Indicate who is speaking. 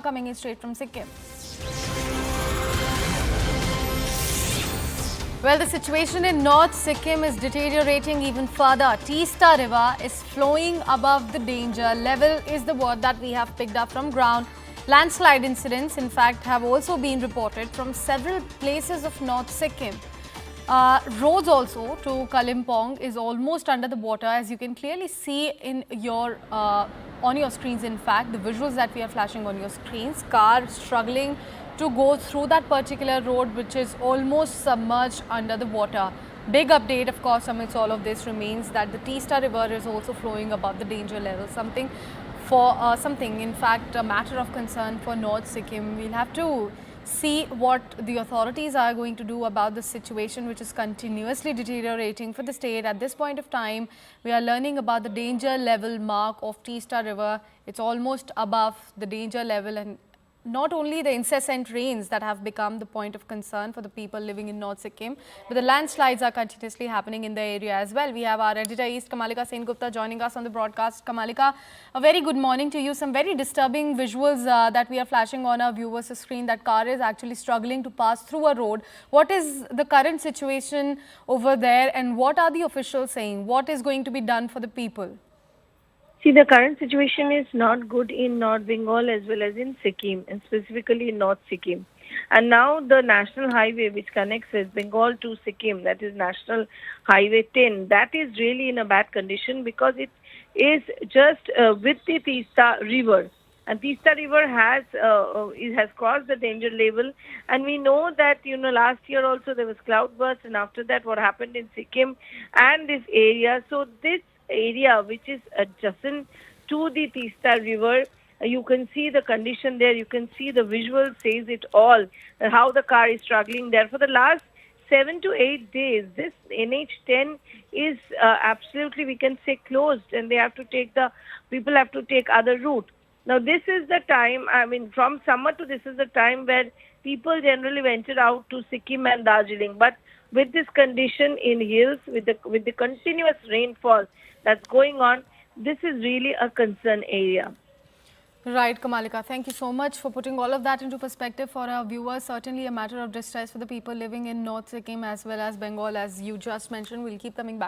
Speaker 1: Coming in straight from Sikkim. Well, the situation in North Sikkim is deteriorating even further. Teesta River is flowing above the danger level is the word that we have picked up from ground. Landslide incidents, in fact, have also been reported from several places of North Sikkim. Roads also to Kalimpong is almost under the water, as you can clearly see in your on your screens. In fact, the visuals that we are flashing on your screens, cars struggling to go through that particular road, which is almost submerged under the water. Big update, of course, amidst all of this remains that the Teesta River is also flowing above the danger level. Something, in fact, a matter of concern for North Sikkim. We'll have to see what the authorities are going to do about the situation, which is continuously deteriorating for the state. At this point of time, we are learning about the danger level mark of Teesta River. It's almost above the danger level, and not only the incessant rains that have become the point of concern for the people living in North Sikkim, but the landslides are continuously happening in the area as well. We have our editor East, Kamalika Sengupta, joining us on the broadcast. Kamalika, a very good morning to you. Some very disturbing visuals that we are flashing on our viewers' screen. That car is actually struggling to pass through a road. What is the current situation over there, and what are the officials saying? What is going to be done for the people?
Speaker 2: See, the current situation is not good in North Bengal as well as in Sikkim, and specifically in North Sikkim. And now the national highway which connects West Bengal to Sikkim, that is National Highway 10, that is really in a bad condition because it is just with the Teesta River. And Teesta River has crossed the danger level, and we know that last year also there was cloudburst, and after that what happened in Sikkim and this area. So this area which is adjacent to the Teesta River, you can see the condition there. You can see the visual says it all. How the car is struggling there for the last 7 to 8 days. This NH10 is absolutely, we can say, closed, and people have to take other route. Now this is the time, from summer to this is the time where people generally venture out to Sikkim and Darjeeling. But with this condition in hills, with the continuous rainfall that's going on, this is really a concern area.
Speaker 1: Right, Kamalika. Thank you so much for putting all of that into perspective for our viewers. Certainly a matter of distress for the people living in North Sikkim as well as Bengal, as you just mentioned. We'll keep coming back.